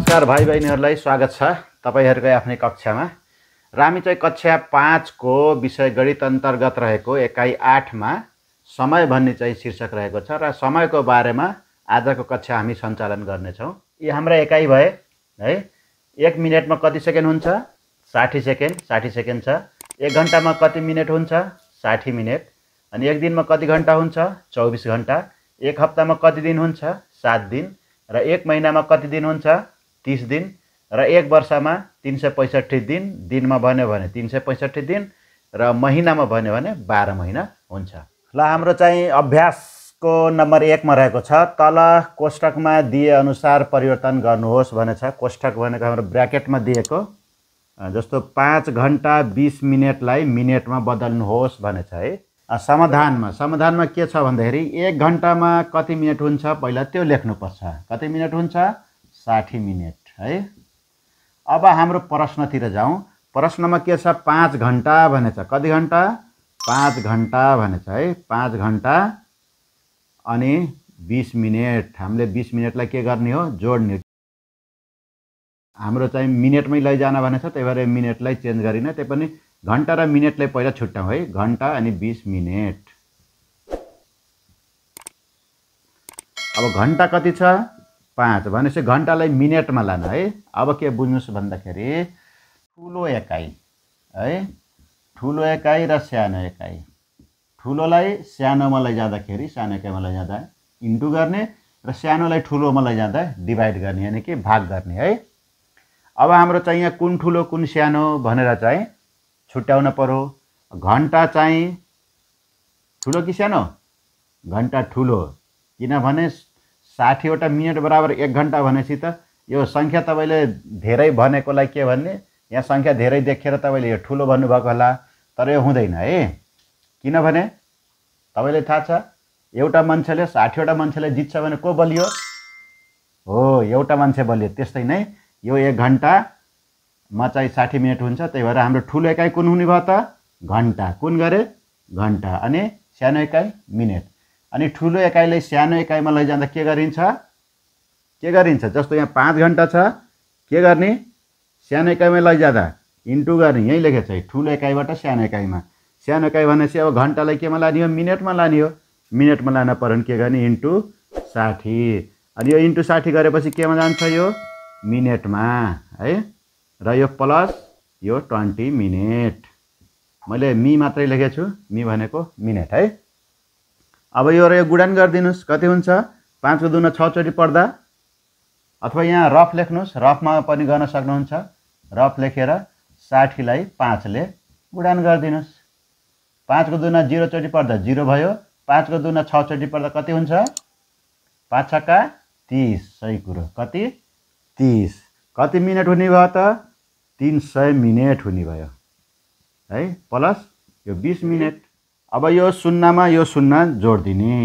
नमस्कार भाइ बहिनीहरूलाई स्वागत छ तपाईहरुको आफ्नै कक्षामा। र हामी चाहिँ कक्षा 5 को विषय गणित अन्तर्गत रहेको एकाइ 8 मा समय भन्ने चाहिँ शीर्षक रहेको छ र समयको बारेमा आजको कक्षा हामी सञ्चालन गर्ने छौं। यी हाम्रा एकाइ भए है। 1 मिनेटमा कति सेकेन्ड हुन्छ? 60 सेकेन्ड। 60 सेकेन्ड छ। 1 घण्टामा कति मिनेट हुन्छ? 60 मिनेट। अनि 1 दिनमा कति घण्टा हुन्छ? 24 घण्टा। 1 हप्तामा कति दिन हुन्छ? 7 दिन। र 1 महिनामा कति दिन हुन्छ? 30 दिन। र 1 वर्षमा 365 दिन। दिनमा भन्यो भने 365 दिन र महिनामा भन्यो भने 12 महिना हुन्छ। ल हाम्रो चाहिँ अभ्यासको नम्बर 1 मा रहेको छ। तल कोष्टकमा दिए अनुसार परिवर्तन गर्नुहोस् भनेछ। कोष्टक भनेको हाम्रो ब्र्याकेटमा दिएको जस्तो 5 घण्टा 20 मिनेटलाई मिनेटमा बदल्नुहोस् भनेछ है। समाधानमा के छ भन्दाखेरि 1 घण्टामा कति मिनेट हुन्छ पहिला त्यो लेख्नुपर्छ। कति मिनेट हुन्छ? 60 मिनेट है। अब हाम्रो प्रश्नतिर जाउँ। प्रश्नमा के छ? 5 घण्टा भनेछ। कति घण्टा? 5 घण्टा भनेछ है। 5 घण्टा अनि 20 मिनेट। हामीले 20 मिनेटलाई के गर्ने हो? जोड्ने। हाम्रो चाहिँ मिनेटमै लैजान भनेछ, त्यही भएर मिनेटलाई चेन्ज गरिन। त्यही पनि घण्टा र मिनेटलाई पहिला छुट्याउँ है। घण्टा अनि 20 मिनेट। अब घण्टा कति छ? 5 भनेपछि घण्टालाई मिनेटमा लान है। अब के बुझ्नुस् भन्दाखेरि ठुलो एकाइ है, ठुलो एकाइ र सानो एकाइ। ठुलोलाई सानोमा लैजाँदाखेरि, सानो एकाइमा लैजाँदा इन्टु गर्ने र सानोलाई ठुलोमा लैजाँदा डिभाइड गर्ने, यानी कि भाग गर्ने है। अब हाम्रो चाहिँ यहाँ कुन ठुलो कुन सानो भनेर चाहिँ छुट्याउन पर्यो। घण्टा चाहिँ ठुलो कि सानो? घण्टा ठुलो, किनभने 60 वटा मिनेट बराबर 1 घण्टा भनेपछि त यो संख्या तपाईले धेरै भनेकोलाई के भन्ने, यहाँ संख्या धेरै देखेर तपाईले यो ठुलो भन्नुभएको होला, तर यो हुँदैन है। किनभने तपाईलाई थाहा छ एउटा मान्छेले 60 वटा मान्छेलाई जित्छ भने को बलियो? हो, एउटा मान्छे बलियो। त्यस्तै नै यो 1 घण्टामा चाहिँ 60 मिनेट हुन्छ। त्यही भएर हाम्रो ठुलो एकाइ कुन हुने भयो त? घण्टा। कुन गरे? घण्टा। अनि सानो एकाइ मिनेट। अनि ठुलो एकाइलाई सानो एकाइमा लैजाँदा के गरिन्छ? जस्तो यहाँ 5 घण्टा छ, के गर्ने? सानो एकाइमा लैजाँदा इन्टु गर्ने। यही लेखेको छ, ठुलो एकाइबाट सानो एकाइमा। सानो एकाइ भनेपछि अब घण्टालाई केमा लाने हो? मिनेटमा लाने हो। मिनेटमा लान पर्यो भने के गर्ने? इन्टु 60। अनि यो इन्टु 60 गरेपछि केमा जान्छ? यो मिनेटमा है। र यो प्लस यो 20 मिनेट। मैले मी मात्रै लेखेको छु, मी भनेको मिनेट है। अब यो र यो गुणन गरिदिनुस्। कति हुन्छ? 5 को 2 मा 6 चोटि पर्दा, अथवा यहाँ रफ लेख्नुस्, रफमा पनि गर्न सक्नुहुन्छ। रफ लेखेर 60 लाई 5 ले गुणन गरिदिनुस्। 5 को 2 मा 0 चोटि पर्दा 0 भयो। 5 को 2 मा 6 चोटि पर्दा कति हुन्छ? 5 छक्का 30। सही कुरो। कति? 30। कति मिनेट हुने भयो त? 300 मिनेट हुने भयो है। प्लस यो 20 मिनेट। अब यो शून्यमा यो शून्य जोड्दिने,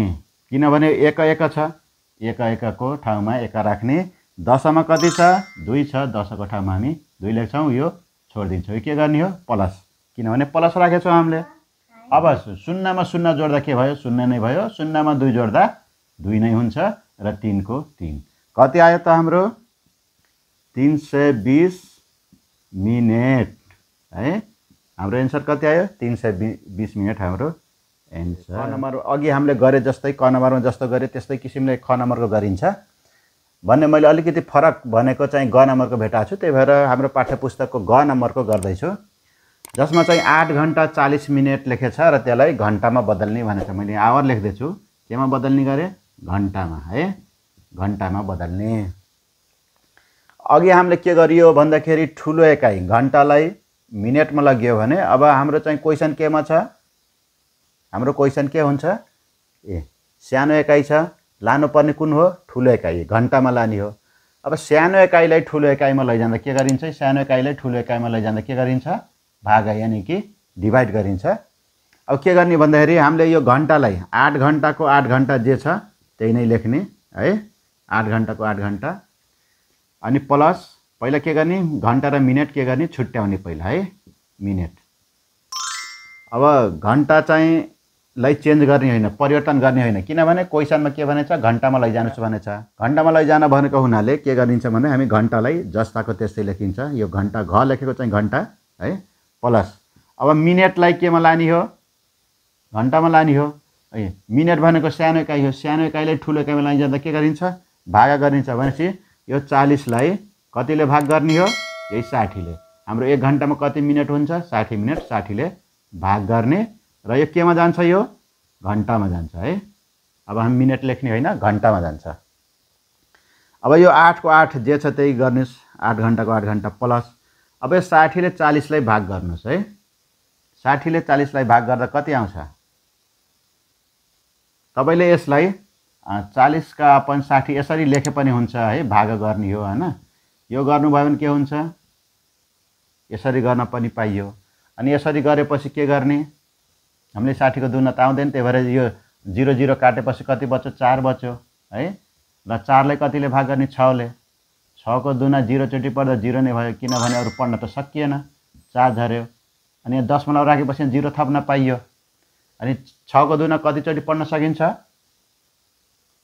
किनभने 1 1 छ। 1 1 को ठाउँमा 1 राख्ने। 10 मा कति छ? 2 छ। 10 को ठाउँमा हामी 2 लेख्छौँ, यो छोडिदिन्छौँ। यो के गर्ने हो? प्लस, किनभने प्लस राखेको छौँ हामीले। अब शून्यमा शून्य जोड्दा के भयो? शून्य नै भयो। शून्यमा 2 जोड्दा 2 नै हुन्छ र 3 को 3। कति आयो त हाम्रो? 320 मिनेट है। हाम्रो एन्सर कति आयो? 320 मिनेट हाम्रो एन्सर। क नम्बर अघि हामीले गरे जस्तै, क नम्बरमा जस्तो गरे त्यस्तै किसिमले ख नम्बरको गरिन्छ भन्ने मैले अलिकति फरक भनेको चाहिँ ग नम्बरको भेटाएको छु। त्यही भएर हाम्रो पाठ्यपुस्तकको ग नम्बरको गर्दैछु, जसमा चाहिँ 8 घण्टा 40 मिनेट लेखेछ र त्यसलाई घण्टामा बदल्ने भनेछ। मैले आवर लेख्दैछु, केमा बदल्ने गरे? घण्टामा है। घण्टामा बदल्ने। अघि हामीले के गरियो भन्दाखेरि ठुलो एकाइ घण्टालाई मिनेटमा लगियो भने अब हाम्रो चाहिँ क्वेसन केमा छ? हाम्रो क्वेसन के हुन्छ? सानो एकाइ छ, लानुपर्ने कुन हो? ठुलो एकाइ, घण्टामा लाने हो। अब सानो एकाइलाई ठुलो एकाइमा लैजाँदा के गरिन्छ? सानो एकाइलाई ठुलो एकाइमा लैजाँदा के गरिन्छ? भाग, यानी कि डिभाइड गरिन्छ। अब के गर्ने भन्दाखेरि हामीले यो घण्टालाई 8 घण्टाको 8 घण्टा जे छ त्यही नै लेख्ने है। 8 घण्टाको 8 घण्टा अनि प्लस पहिला के गर्ने? घण्टा र मिनेट के गर्ने? छुट्याउने पहिला है। मिनेट। अब घण्टा चाहिँ लाई चेन्ज गर्ने होइन, परिवर्तन गर्ने होइन। किनभने क्वेसनमा के भनेछ, घन्टामा लैजानुस् भनेछ। घन्टामा लैजान भनेको हुनाले के गरिन्छ भने हामी घन्टालाई जस्ताको त्यस्तै लेखिन्छ। यो घन्टा घ लेखेको चाहिँ घन्टा है, प्लस अब मिनेटलाई केमा लाने हो, घन्टामा लाने हो है। मिनेट भनेको सानो इकाइ हो, सानो इकाइलाई ठुलो इकाइमा लैजाँदा के गरिन्छ, भागा गरिन्छ। भनेपछि यो 40 लाई कतिले भाग गर्ने हो, यही 60 ले। हाम्रो 1 घन्टामा कति मिनेट हुन्छ, 60 मिनेट, 60 ले भाग गर्ने र यो केमा जान्छ, यो घन्टामा जान्छ है। अब हामी मिनेट लेख्ने होइन, घन्टामा जान्छ। अब यो 8 को 8 जे छ त्यही गर्नुस्, 8 घन्टाको 8 घन्टा प्लस अब यो 60 ले 40 लाई भाग गर्नुस् है। 60 ले 40 लाई भाग गर्दा कति आउँछ, तपाईले यसलाई 40 का अपन 60 यसरी लेखे पनि हुन्छ है, भाग गर्ने हो हैन। यो गर्नुभयो भने के हुन्छ, यसरी गर्न पनि पाइयो। अनि यसरी गरेपछि के गर्ने, हामीले 60 को दुना त आउँदैन, त्यही भएर यो 0 0 काटेपछि कति बच्यो, 4 बच्यो है। र 4 लाई कतिले भाग गर्ने, 6 ले। 6 को दुना 0 चोटि पर्दा 0 नै भयो, किनभने अरु पढ्न त सकिएन, 4 झर्यो। अनि दशमलव राखेपछि 0 थप्न पाइयो। अनि 6 को दुना कति चोटि पढ्न सकिन्छ,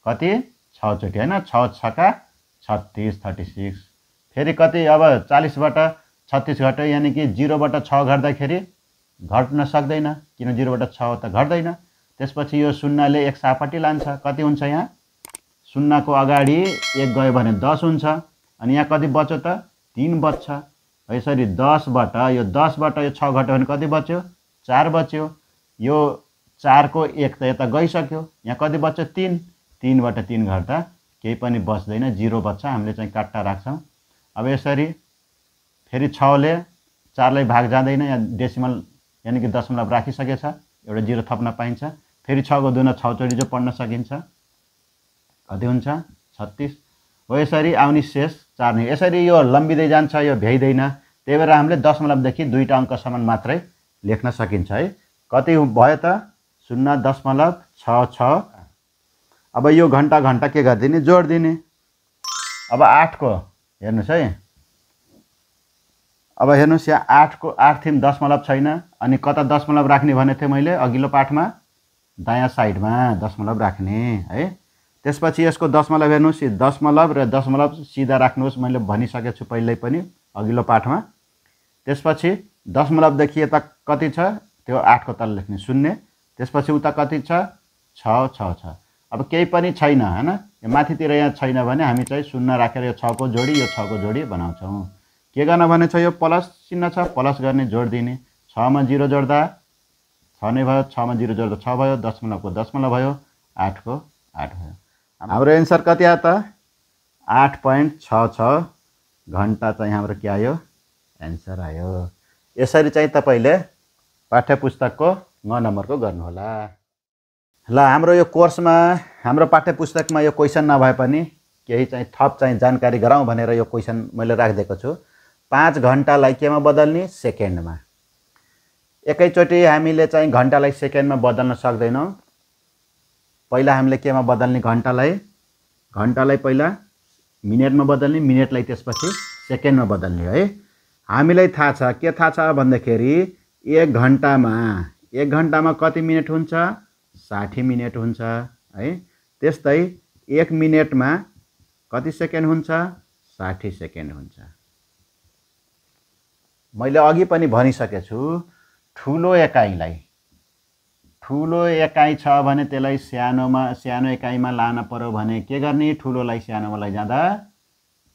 कति, 6 चोटि हैन। 6 6 का 36, 36। फेरि कति, अब 40 बाट 36 घट्यो, यानी कि 0 बाट 6 घट्दाखेरि घट्न सक्दैन, किन 0 बाट 6 त घट्दैन। त्यसपछि यो शून्यले एक सापट्टि लान्छ, कति हुन्छ, यहाँ शून्यको अगाडि 1 गयो भने 10 हुन्छ। अनि यहाँ कति बच्यो त, 3 बच्छ। यसरी 10 बाट यो 10 बाट यो 6 घट्यो भने कति बच्यो, 4 बच्यो। यो 4 को 1 त यता गइसक्यो, यहाँ कति बच्यो, 3। 3 बाट 3 घट्दा केही पनि बच्दैन, 0 बच्छ। हामीले चाहिँ काट्टा राख्छौँ। अब यसरी फेरि 6 ले 4 लाई भाग जाँदैन, यहाँ डेसिमल यानी कि दशमलव राखिसकेछ, एउटा 0 थप्न पाइन्छ। फेरि 6 को दुना 6 चोटि जो पढ्न सकिन्छ, कति हुन्छ, 36 हो। यसरी आउने शेष 4 नै। यसरी यो लम्बिँदै जान्छ, यो भ्याइदैन। त्यही भएर हामीले दशमलवदेखि 2टा अङ्कसम्म मात्रै लेख्न सकिन्छ है। कति भयो त, 0.66। अब यो घन्टा घन्टा के गरिदिने, जोडिदिने। अब 8 को हेर्नुस् है, अब हेर्नुस् यहाँ 8 को 8 थिम दशमलव छैन। अनि कता दशमलव राख्ने भने थिएँ मैले अघिल्लो पाठमा, दायाँ साइडमा दशमलव राख्ने है। त्यसपछि यसको दशमलव हेर्नुस्, दशमलव र दशमलव सिधा राख्नुहोस्, मैले भनिसकेको छु पहिल्यै पनि अघिल्लो पाठमा। त्यसपछि दशमलवदेखि यता कति छ, त्यो 8 को तल लेख्ने 0। त्यसपछि उता कति छ, 6 6 छ। अब केही पनि छैन हैन, यो माथितिर यहाँ छैन भने हामी चाहिँ 0 राखेर यो 6 को जोडी, यो 6 को जोडी बनाउँछौँ। के गर्न भने छ, यो प्लस चिन्ह छ, प्लस गर्ने, जोड दिने। 6 मा 0 जोड्दा 6 नै भयो, 6 मा 0 जोड्दा 6 भयो, दशमलवको दशमलव भयो, 8 को 8 भयो। हाम्रो एन्सर कति आयो त, 8.66 घन्टा चाहिँ हाम्रो के आयो, एन्सर आयो। यसरी चाहिँ तपाईले पाठ्यपुस्तकको 9 नम्बरको गर्नुहोला। ल हाम्रो यो कोर्समा, हाम्रो पाठ्यपुस्तकमा यो क्वेसन नभए पनि केही चाहिँ थप चाहिँ जानकारी गराउँ भनेर यो क्वेसन मैले राखिदिएको छु। 5 घन्टालाई केमा बदल्ने, सेकेन्डमा। एकैचोटि हामीले चाहिँ घन्टालाई सेकेन्डमा बदल्न सक्दैनौँ। पहिला हामीले केमा बदल्ने, घन्टालाई, घन्टालाई पहिला मिनेटमा बदल्ने, मिनेटलाई त्यसपछि सेकेन्डमा बदल्ने है। हामीलाई थाहा छ, के थाहा छ भन्दाखेरि 1 घन्टामा कति मिनेट हुन्छ, 60 मिनेट हुन्छ है। त्यस्तै 1 मिनेटमा कति सेकेन्ड हुन्छ, 60 सेकेन्ड हुन्छ। मैले अघि पनि भनिसकेको छु, ठुलो एकाइलाई, ठुलो एकाइ छ भने त्यसलाई सानो एकाइमा लान पर्यो भने के गर्ने, ठुलोलाई सानोमा लैजाँदा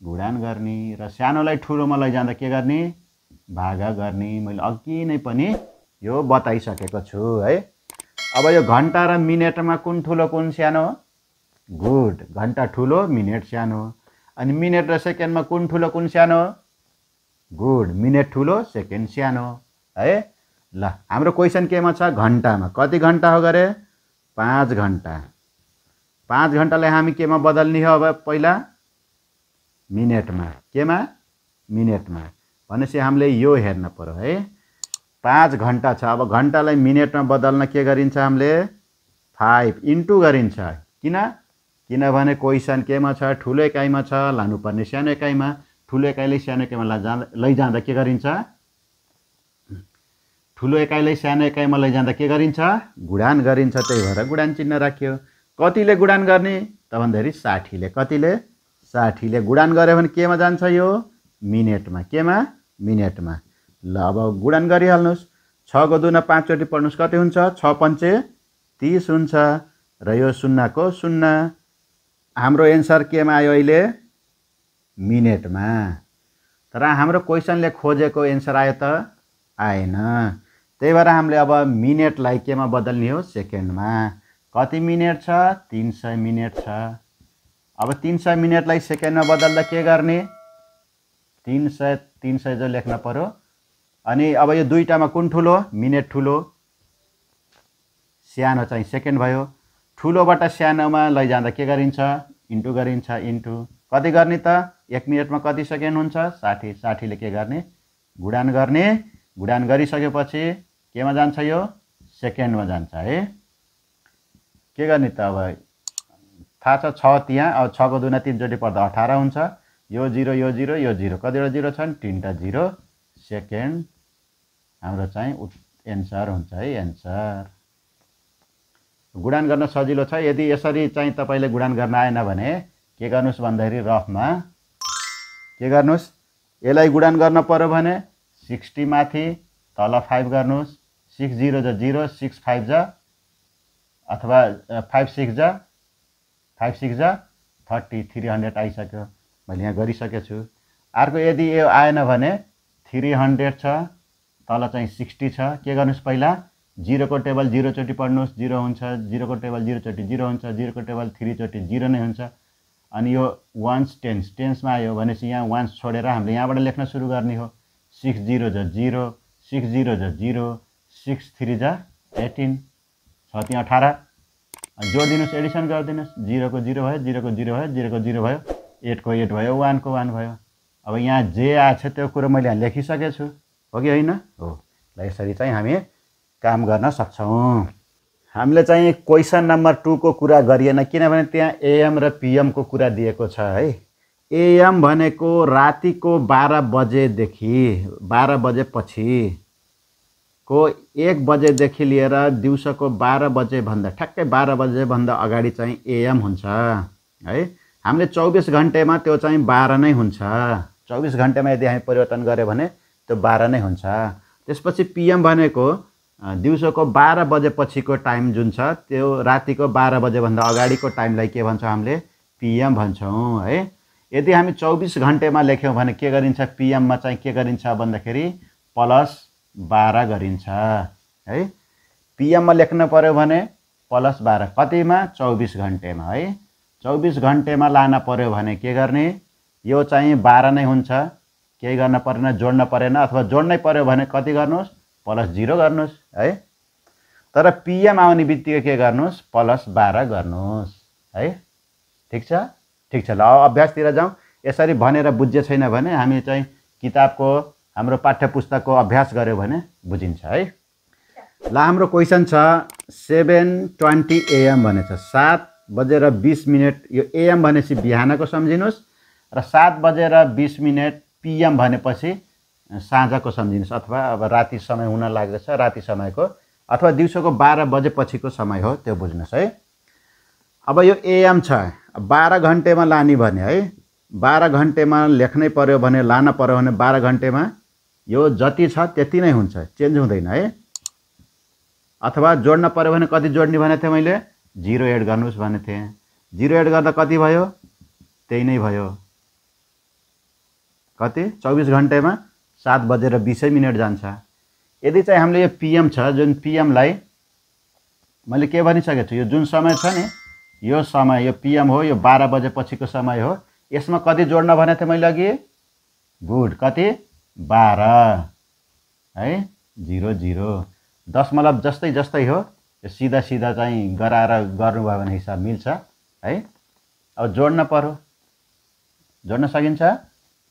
गुणान गर्ने र सानोलाई ठुलोमा लैजाँदा के गर्ने, भागा गर्ने। मैले अघि नै पनि यो बताइसकेको छु है। अब यो घन्टा र मिनेटमा कुन ठुलो कुन सानो, गुड, घन्टा ठुलो, मिनेट सानो। अनि मिनेट र सेकेन्डमा कुन ठुलो कुन सानो, गुड, मिनेट ठुलो, सेकेन्ड सानो है। ल हाम्रो क्वेसन केमा छ, घन्टामा। कति घन्टा हो गरे, 5 घन्टा। 5 घन्टालाई हामी केमा बदल्ने हो, अब पहिला मिनेटमा। केमा, मिनेटमा। भनेपछि हामीले यो हेर्न पर्यो है। 5 घन्टा छ, अब घन्टालाई मिनेटमा बदल्न के गरिन्छ, हामीले 5 इन्टु गरिन्छ। किनभने क्वेसन केमा छ, ठुलो एकाइमा छ, लानुपर्ने सानो एकाइमा। ठुलो एकाइले सानो एकाइमा लैजाँदा के गरिन्छ, ठुलो एकाइलाई सानो एकाइमा लैजाँदा के गरिन्छ? गुडान गरिन्छ। त्यही भएर गुडान चिन्ह राख्यो। कतिले गुडान गर्ने त भन्दाखेरि 60ले। कतिले? 60ले गुडान गऱ्यो भने केमा जान्छ यो? मिनेटमा। केमा? मिनेटमा। ल अब गुडान गरिहाल्नुहोस्। 6 को 2 मा 5 चोटि पढ्नुहोस्। कति हुन्छ? 6 पंचे 30 हुन्छ। र यो 0 को 0। हाम्रो एन्सर केमा आयो अहिले? मिनेटमा। तर हाम्रो क्वेसनले खोजेको एन्सर आयो त? आएन। त्यही भएर हामीले अब मिनेटलाई केमा बदल्ने हो? सेकेन्डमा। कति मिनेट छ? 300 मिनेट छ। अब 300 मिनेटलाई सेकेन्डमा बदल्दा के गर्ने? 300 जो लेख्न पर्यो। अनि अब यो दुईटामा कुन ठुलो? मिनेट ठुलो। सानो चाहिँ सेकेन्ड भयो। ठुलोबाट सानोमा लैजाँदा के गरिन्छ? इन्टु गरिन्छ। इन्टु कति गर्ने त? 1 मिनेटमा कति सेकेन्ड हुन्छ? 60। 60ले के गर्ने? गुडान गर्ने। गुडान गरिसकेपछि केमा जान्छ यो? सेकेन्डमा जान्छ है। के गर्ने त अब? थाहा छ 6 त्यहाँ। अब 6 को 2 मा 3 चोटि पढ्दा 18 हुन्छ। यो 0 यो 0 यो 0। कतिवटा 0 छन्? 3टा 0 सेकेन्ड हाम्रो चाहिँ एन्सर हुन्छ है। एन्सर गुडान गर्न सजिलो छ। यदि यसरी चाहिँ तपाईले गुडान गर्न आएन भने के गर्नुस् भन्दाखेरि रफमा के गर्नुस्? यसलाई गुडान गर्न पर्यो भने 60 माथि तल 5 गर्नुस्। 6 0 जा 0, 6 5 जा अथवा 5 6 जा 30 300 आइसक्यो। मैले यहाँ गरिसकेको छु। अर्को यदि यो आएन भने 300 छ, तल चाहिँ 60 छ। के गर्नुस्? पहिला 0 को टेबल 0 चोटि पढ्नुस्। 0 हुन्छ। 0 को टेबल 0 चोटि 0 हुन्छ। 0 को टेबल 3 चोटि 0 नै हुन्छ। अनि यो वन्स टेन्समा आयो भनेपछि यहाँ वन्स छोडेर हामीले यहाँबाट लेख्न सुरु गर्ने हो। 6 0 जा 0, 6 0 जा 0, 6 3 जा 18 छ त्यहाँ 18। जोडिदिनुहोस्, एडिसन गरिदिनुहोस्। 0 को 0 भयो, 0 को 0 भयो, 0 को 0 भयो, 8 को 8 भयो, 1 को 1 भयो। अब यहाँ जे आछ त्यो कुरो मैले यहाँ लेखिसकेको छु, हो कि होइन? हो। ल यसरी चाहिँ हामी काम गर्न सक्छौँ। हामीले चाहिँ क्वेसन नम्बर 2 को कुरा गरिएन किनभने त्यहाँ एएम र पीएम को कुरा दिएको छ है। एएम भनेको रातिको 12 बजेदेखि 12 बजेपछि को 1 बजेदेखि लिएर दिउँसोको 12 बजेभन्दा ठ्याक्कै 12 बजेभन्दा अगाडि चाहिँ एएम हुन्छ है। हामीले 24 घण्टेमा त्यो चाहिँ 12 नै हुन्छ। 24 घण्टेमा यदि हामी परिवर्तन गर्यो भने त्यो 12 नै हुन्छ। त्यसपछि पीएम भनेको दिउँसोको 12 बजेपछिको टाइम जुन छ त्यो रातिको 12 बजेभन्दा अगाडिको टाइमलाई के भन्छौँ? हामीले पीएम भन्छौँ है। यदि हामी 24 घण्टेमा लेख्यौँ भने के गरिन्छ? पीएममा चाहिँ के गरिन्छ भन्दाखेरि +12 गरिन्छ है। पीएममा लेख्न पर्यो भने +12 कतिमा? 24 घण्टेमा है। 24 घण्टेमा लान पर्यो भने के गर्ने? यो चाहिँ 12 नै हुन्छ। केही गर्न परेन, जोड्न परेन। अथवा जोड्नै पर्यो भने कति गर्नुहोस्? +0 गर्नुहोस् है। तर पीएम आउने बित्तिकै के गर्नुहोस्? +12 गर्नुहोस् है। ठिक छ? ठिक छ। ल अभ्यासतिर जाउँ। यसरी भनेर बुझ्जे छैन भने हामी चाहिँ किताबको हाम्रो पाठ्यपुस्तकको अभ्यास गर्यो भने बुझिन्छ है। ल हाम्रो क्वेसन छ 7:20 AM भनेछ। 7:20 यो एएम भनेपछि बिहानको सम्झिनुहोस् र 7:20 पीएम भनेपछि साँझको सम्झिनुहोस्। अथवा अब राति समय हुन लाग्दैछ, राति समयको अथवा दिउँसोको 12 बजेपछिको समय हो, त्यो बुझ्नुहोस् है। अब यो एएम छ, 12 घण्टेमा लाने भने है। 12 घण्टेमा लेख्नै पर्यो भने, लान पर्यो भने 12 घण्टेमा यो जति छ त्यति नै हुन्छ, चेन्ज हुँदैन है। अथवा जोड्न पर्यो भने कति जोड्ने भनेको थिएँ मैले? 0 एड गर्नुहोस् भनेको थिएँ। 0 एड गर्दा कति भयो? त्यही नै भयो। कति? 24 घण्टेमा 7:20 जान्छ। यदि चाहिँ हामीले यो पीएम छ, जुन पीएमलाई मैले के भनिसकेको छु, यो जुन समय छ नि, यो समय यो पीएम हो, यो 12 बजेपछिको समय हो। यसमा कति जोड्न भनेको थिएँ मैले अघि? गुड, कति? 12 है। 0 0 दशमलव जस्तै जस्तै हो। यो सिधा सिधा चाहिँ गराएर गर्नुभयो भने हिसाब मिल्छ है। अब जोड्न पर्यो, जोड्न सकिन्छ?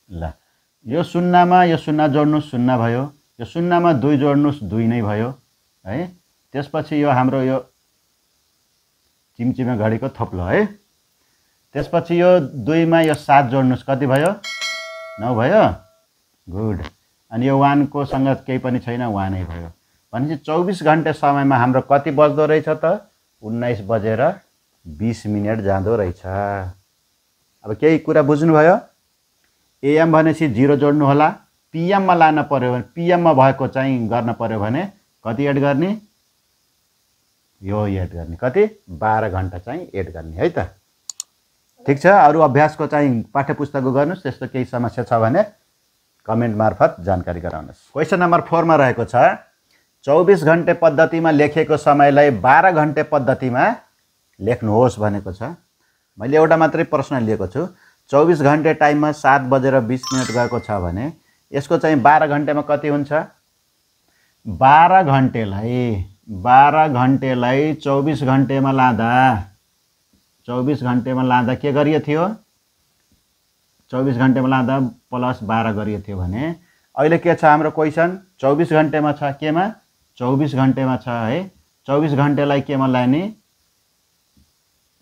ल यो 0 मा यो 0 जोड्नुहोस्, 0 भयो। यो 0 मा 2 जोड्नुहोस्, 2 नै भयो है। त्यसपछि यो हाम्रो यो चिमचिमे घडीको थप्लो है। त्यसपछि यो 2 मा यो 7 जोड्नुहोस्, कति भयो? 9 भयो। गुड। अनि यो 1 को सँग केही पनि छैन, 1 नै भयो। भनेपछि 24 घन्टे समयमा हाम्रो कति बज्दो रहेछ त 19:20 जाँदो रहेछ। अब केही कुरा बुझ्नुभयो? एएम भनेपछि 0 जोड्नु होला, पीएममा लान पर्यो भने पीएममा भएको चाहिँ गर्न पर्यो भने कति एड गर्ने? यो एड गर्ने, कति 12 घन्टा चाहिँ एड गर्ने है त। ठीक छ, अरु अभ्यासको चाहिँ पाठ्यपुस्तकको गर्नुस्, त्यस्तो केही समस्या छ भने कमेन्ट मार्फत जानकारी गराउनुस्। क्वेशन नम्बर 4 मा रहेको छ 24 घण्टे पद्धतिमा लेखेको समयलाई 12 घण्टे पद्धतिमा लेख्नुहोस् भनेको छ। मैले एउटा मात्रै प्रश्न लिएको छु। 24 घण्टे टाइममा 7:20 गएको छ भने यसको चाहिँ 12 घण्टेमा कति हुन्छ? 12 घण्टेलाई 24 घण्टेमा लाँदा के गरियो थियो? 24 घण्टेमा लाँदा प्लस 12 गरियो थियो भने अहिले के छ हाम्रो क्वेशन? 24 घण्टेमा छ, केमा? 24 घण्टेमा छ है। 24 घण्टेलाई केमा लाने?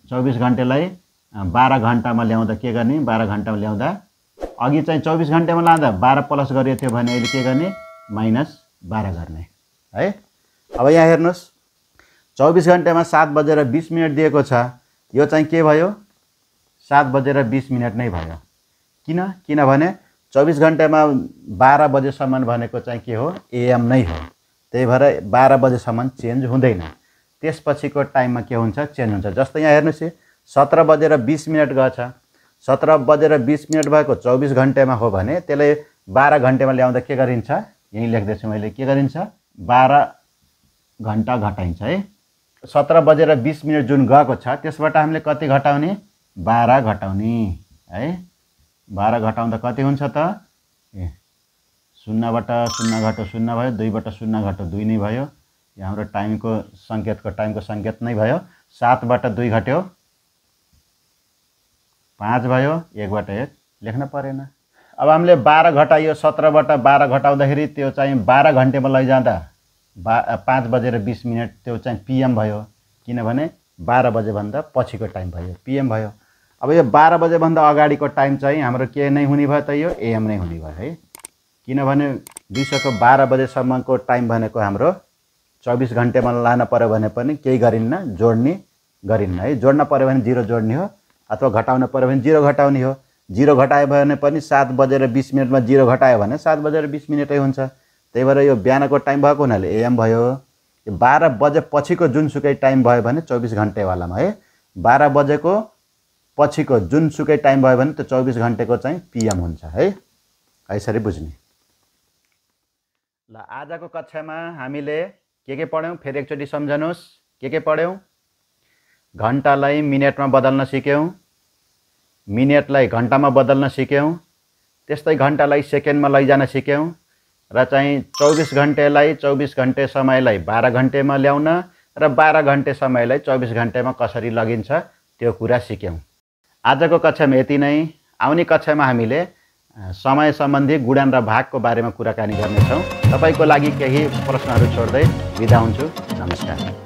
24 घण्टेलाई 12 घण्टामा ल्याउँदा के गर्ने? 12 घण्टामा ल्याउँदा अघि चाहिँ 24 घण्टेमा लाँदा 12 प्लस गरियो थियो भने अहिले के गर्ने? -12 गर्ने है। अब यहाँ हेर्नुस्, 24 घण्टेमा 7:20 दिएको छ। यो चाहिँ के भयो? 7:20 नै भयो। किनभने 24 घण्टेमा 12 बजेसम्म भनेको चाहिँ के हो? एएम नै हो। त्यही भएर 12 बजेसम्म चेन्ज हुँदैन। त्यसपछिको टाइममा के हुन्छ? चेन्ज हुन्छ। जस्तै यहाँ हेर्नुस्, 17:20 गएछ। 17:20 भएको 24 घण्टेमा हो भने त्यसले 12 घण्टेमा ल्याउँदा के गरिन्छ? यही लेख्दैछु मैले, के गरिन्छ? 12 घण्टा घटाइन्छ है। 17:20 जुन गएको छ त्यसबाट हामीले कति घटाउने? 12 घटाउने है। 12 घटाउँदा कति हुन्छ त? 0/0 घटो 0 भयो, 2/0 घटो 2 नै भयो। यहाँ हाम्रो टाइमको सङ्केत नै भयो। 7/2 घट्यो 5 भयो, 1/1 लेख्न परेन। अब हामीले 12 घटाइयो, 17/12 घटाउँदाखेरि त्यो चाहिँ 12 घण्टेमा लैजाँदा 5:20 त्यो चाहिँ पीएम भयो। किनभने 12 बजेभन्दा पछिको टाइम भयो, पीएम भयो। अब यो 12 बजेभन्दा अगाडिको टाइम चाहिँ हाम्रो के नै हुने भयो त? यो एएम नै हुने भयो है। किनभने दिउँसोको 12 बजेसम्मको टाइम भनेको हाम्रो 24 घण्टेमा लान पर्यो भने पनि केही गरिन्न, जोड्ने गरिन्न है। जोड्न पर्यो भने 0 जोड्ने हो, अथवा घटाउन पर्यो भने 0 घटाउने हो। 0 घटायो भने पनि 7:20 मा 0 घटायो भने 7:20 हुन्छ। त्यही भएर यो बिहानको टाइम भएको हुनाले एएम भयो। यो 12 बजे पछिको जुनसुकै टाइम भयो भने 24 घण्टेवालामा है, 12 बजेको पछिको जुनसुकै टाइम भयो भने त्यो 24 घण्टेको चाहिँ पीएम हुन्छ है। यसरी बुझ्ने। ल, आजको कक्षामा हामीले के पढ्यौँ फेरि एकचोटि सम्झनुहोस्। के पढ्यौँ? घण्टालाई मिनेटमा बदल्न सिक्यौँ, मिनेटलाई घण्टामा बदल्न सिक्यौँ, त्यस्तै घण्टालाई सेकेन्डमा लैजान सिक्यौँ र चाहिँ 24 घण्टेलाई 24 घण्टे समयलाई 12 घण्टेमा ल्याउन र 12 घण्टे समयलाई 24 घण्टेमा कसरी लगिन्छ त्यो कुरा सिक्यौँ। आजको कक्षामा यति नै। आउने कक्षामा हामीले समय सम्बन्धी गुणन र भागको बारेमा कुराकानी गर्नेछौँ। तपाईको लागि केही प्रश्नहरू छोड्दै बिदा हुन्छु। नमस्कार।